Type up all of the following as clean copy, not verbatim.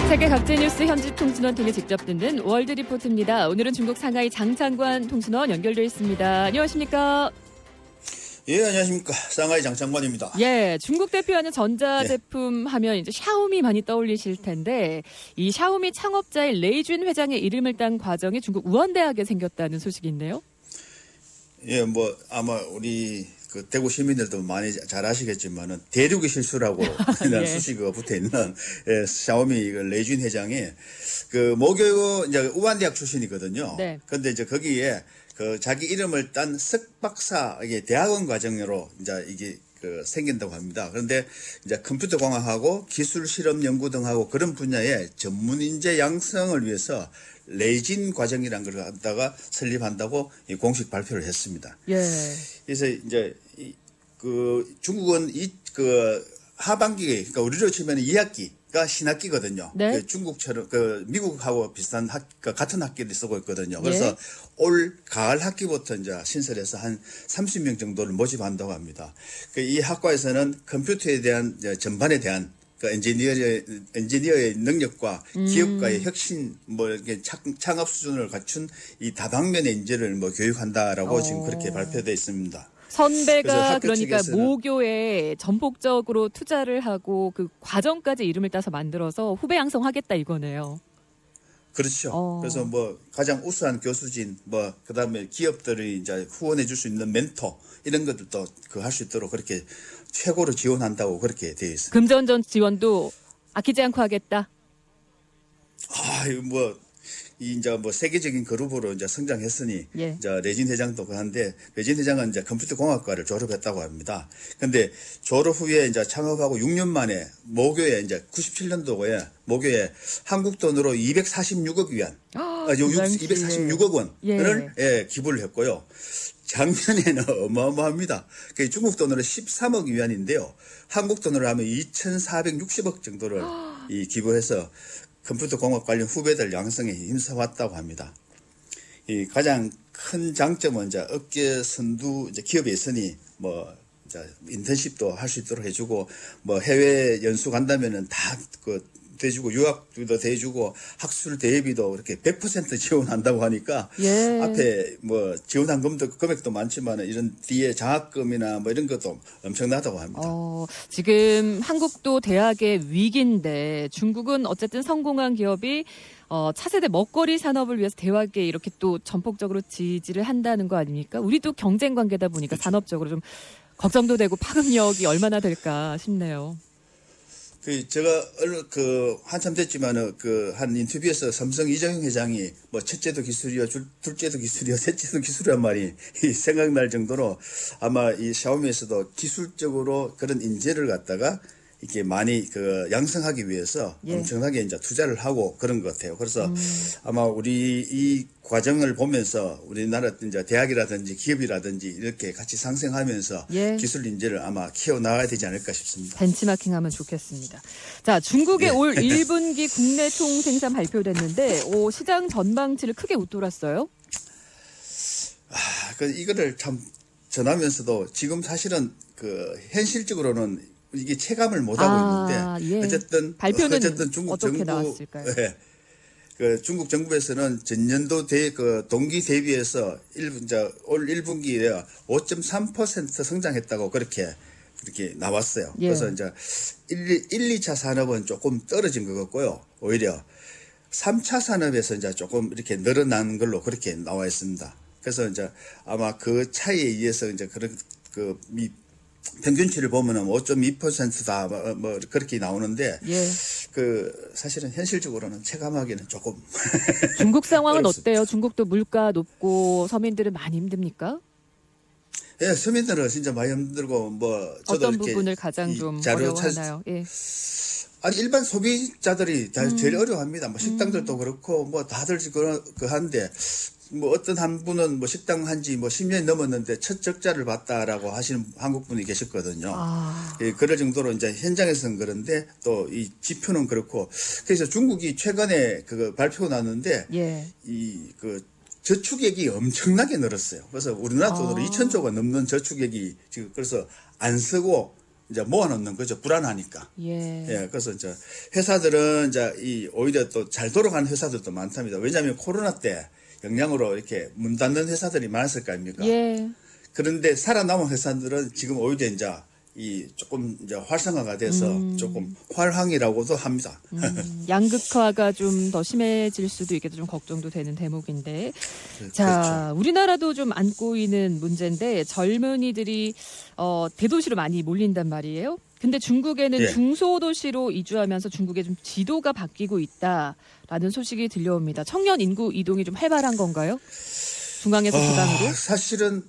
세계 각지 뉴스 현지 통신원 통해 직접 듣는 월드 리포트입니다. 오늘은 중국 상하이 장창관 통신원 연결되어 있습니다. 안녕하십니까? 예, 안녕하십니까. 상하이 장창관입니다. 예, 중국 대표하는 전자제품 하면 이제 샤오미 많이 떠올리실 텐데 이 샤오미 창업자의 레이준 회장의 이름을 딴 과정이 중국 우한대학에 생겼다는 소식이 있네요. 예, 뭐 아마 우리 그 대구 시민들도 많이 잘 아시겠지만은 대륙의 실수라고 이런 예. 수식어가 붙어 있는 샤오미 레이준 회장이 그 모교 이제 우한대학 출신이거든요. 네. 근데 이제 거기에 그 자기 이름을 딴 석박사 이게 대학원 과정으로 이제 이게 그 생긴다고 합니다. 그런데 이제 컴퓨터 공학하고 기술 실험 연구 등하고 그런 분야의 전문 인재 양성을 위해서 레이진 과정이라는 걸 갖다가 설립한다고 공식 발표를 했습니다. 예. 그래서 이제 그 중국은 그 하반기, 그러니까 우리로 치면 2학기가 신학기거든요. 네. 그 중국처럼 그 미국하고 비슷한 같은 학기를 쓰고 있거든요. 그래서 올 가을 학기부터 이제 신설해서 한 30명 정도를 모집한다고 합니다. 그 이 학과에서는 컴퓨터에 대한 전반에 대한 그 엔지니어의 능력과 기업가의 혁신, 뭐 이렇게 창업 수준을 갖춘 이 다방면의 인재를 뭐 교육한다라고 지금 그렇게 발표되어 있습니다. 선배가 그러니까 측에서는 모교에 전폭적으로 투자를 하고 그 과정까지 이름을 따서 만들어서 후배 양성하겠다 이거네요. 그렇죠. 그래서 뭐 가장 우수한 교수진, 뭐 그다음에 기업들이 이제 후원해 줄 수 있는 멘토 이런 것들도 그 할 수 있도록 그렇게 최고로 지원한다고 그렇게 되어 있습니다. 금전전 지원도 아끼지 않고 하겠다. 이거 뭐 이제 뭐 세계적인 그룹으로 이제 성장했으니 예. 이제 레진 회장도 그런데 레진 회장은 이제 컴퓨터 공학과를 졸업했다고 합니다. 근데 졸업 후에 이제 창업하고 6년 만에 모교에 이제 97년도에 모교에 한국 돈으로 246억 위안, 그 당시에. 246억 원을 예, 기부를 했고요. 작년에는 어마어마합니다. 중국 돈으로 13억 위안인데요. 한국 돈으로 하면 2,460억 정도를 이 기부해서 컴퓨터 공학 관련 후배들 양성에 힘써왔다고 합니다. 이 가장 큰 장점은 이제 업계 선두 이제 기업에 있으니 뭐 이제 인턴십도 할 수 있도록 해주고 뭐 해외 연수 간다면은 다 그 대주고 유학비도 대주고 학술 대회비도 이렇게 100% 지원한다고 하니까 예. 앞에 뭐 지원한 금액도 많지만 이런 뒤에 장학금이나 뭐 이런 것도 엄청나다고 합니다. 지금 한국도 대학의 위기인데 중국은 어쨌든 성공한 기업이 차세대 먹거리 산업을 위해서 대학에 이렇게 또 전폭적으로 지지를 한다는 거 아닙니까? 우리도 경쟁 관계다 보니까 그렇죠. 산업적으로 좀 걱정도 되고 파급력이 얼마나 될까 싶네요. 제가 한참 됐지만은 한 인터뷰에서 삼성 이정용 회장이 뭐 첫째도 기술이요, 둘째도 기술이요, 셋째도 기술이란 말이 생각날 정도로 아마 이 샤오미에서도 기술적으로 그런 인재를 갖다가 이렇게 많이 양성하기 위해서 엄청나게 이제 투자를 하고 그런 것 같아요. 그래서 아마 우리 이 과정을 보면서 우리나라 이제 대학이라든지 기업이라든지 이렇게 같이 상생하면서 기술 인재를 아마 키워나가야 되지 않을까 싶습니다. 벤치마킹하면 좋겠습니다. 자, 중국의 올 1분기 국내 총생산 발표됐는데 시장 전망치를 크게 웃돌았어요. 이거를 참 전하면서도 지금 사실은 현실적으로는 이게 체감을 못 하고 있는데 어쨌든 발표는 중국 어떻게 정부 나왔을까요? 중국 정부에서는 전년도 동기 대비해서 올 1분기에 5.3% 성장했다고 그렇게 나왔어요. 그래서 이제 1, 2차 산업은 조금 떨어진 것 같고요. 오히려 3차 산업에서 이제 조금 이렇게 늘어난 걸로 그렇게 나와 있습니다. 그래서 이제 아마 그 차이에 의해서 이제 그런 평균치를 보면은 5.2%다 뭐 그렇게 나오는데 사실은 현실적으로는 체감하기는 조금 중국 상황은 어때요? 중국도 물가 높고 서민들은 많이 힘듭니까? 예, 서민들은 진짜 많이 힘들고 뭐 저도 어떤 이렇게 부분을 가장 좀 어려워하나요? 아니 일반 소비자들이 다 제일 어려워합니다. 뭐 식당들도 그렇고 뭐 다들 한데 뭐 어떤 한 분은 뭐 식당 한지 뭐 10년이 넘었는데 첫 적자를 봤다라고 하시는 한국 분이 계셨거든요. 그럴 정도로 이제 현장에서는 그런데 또 이 지표는 그렇고 그래서 중국이 최근에 발표가 났는데 저축액이 엄청나게 늘었어요. 그래서 우리나라 돈으로 2,000조가 넘는 저축액이 지금 그래서 안 쓰고 이제 모아놓는 거죠. 불안하니까. 예. 예, 그래서 이제 회사들은 이제 오히려 또 잘 돌아가는 회사들도 많답니다. 왜냐하면 코로나 때 영향으로 이렇게 문 닫는 회사들이 많았을 거 아닙니까? 예. 그런데 살아남은 회사들은 지금 오히려 이제 이 조금 이제 활성화가 돼서 조금 활황이라고도 합니다. 양극화가 좀 더 심해질 수도 있겠다 좀 걱정도 되는 대목인데. 자, 그렇죠. 우리나라도 좀 안고 있는 문제인데 젊은이들이 대도시로 많이 몰린단 말이에요. 근데 중국에는 예. 중소도시로 이주하면서 중국의 좀 지도가 바뀌고 있다라는 소식이 들려옵니다. 청년 인구 이동이 좀 활발한 건가요? 중앙에서 지방으로? 사실은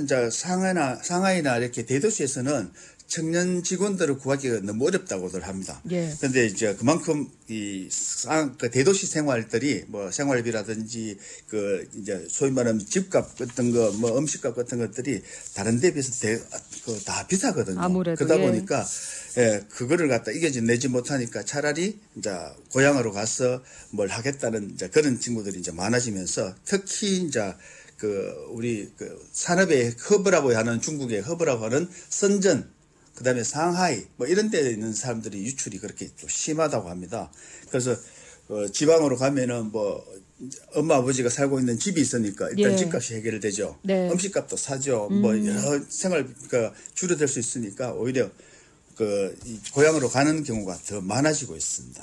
이제 상하이나 이렇게 대도시에서는 청년 직원들을 구하기가 너무 어렵다고들 합니다. 예. 그런데 이제 그만큼 그 대도시 생활들이 뭐 생활비라든지 그 이제 소위 말하면 집값 같은 거 뭐 음식값 같은 것들이 다른 데 비해서 다 비싸거든요. 아무래도, 그러다 예. 보니까 그거를 갖다 이겨내지 못하니까 차라리 이제 고향으로 가서 뭘 하겠다는 이제 그런 친구들이 이제 많아지면서 특히 이제 우리 산업의 허브라고 하는 중국의 허브라고 하는 선전, 그다음에 상하이 뭐 이런 데 있는 사람들이 유출이 그렇게 좀 심하다고 합니다. 그래서 지방으로 가면은 뭐 엄마 아버지가 살고 있는 집이 있으니까 일단 예. 집값이 해결되죠. 네. 음식값도 사죠. 뭐 여러 생활비가 줄어들 수 있으니까 오히려 이 고향으로 가는 경우가 더 많아지고 있습니다.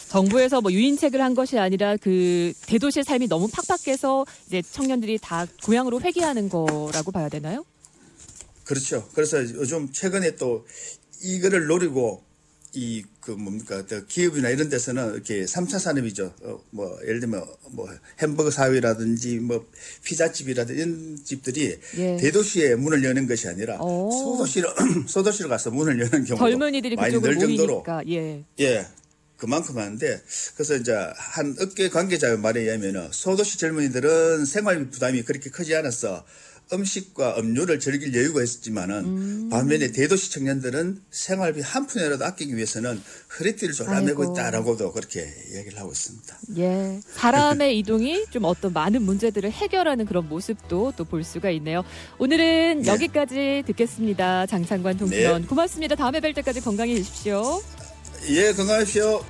정부에서 뭐 유인책을 한 것이 아니라 그 대도시의 삶이 너무 팍팍해서 이제 청년들이 다 고향으로 회귀하는 거라고 봐야 되나요? 그렇죠. 그래서 요즘 최근에 또 이거를 노리고 기업이나 이런 데서는 이렇게 3차 산업이죠. 뭐 예를 들면 뭐 햄버거 사업이라든지 뭐 피자집이라든지 이런 집들이 예. 대도시에 문을 여는 것이 아니라 소도시로 가서 문을 여는 경우도 젊은이들이 많이 그쪽으로 늘 정도로 모이니까 그만큼 하는데 그래서 이제 한 업계 관계자의 말에 의하면 소도시 젊은이들은 생활비 부담이 그렇게 크지 않아서 음식과 음료를 즐길 여유가 있었지만은 반면에 대도시 청년들은 생활비 한 푼이라도 아끼기 위해서는 허리띠를 졸라매고 있다라고도 그렇게 얘기를 하고 있습니다. 예, 사람의 이동이 좀 어떤 많은 문제들을 해결하는 그런 모습도 또 볼 수가 있네요. 오늘은 네. 여기까지 듣겠습니다. 장창관 통신원 네. 고맙습니다. 다음에 뵐 때까지 건강히 계십시오. 예, 건강하십시오.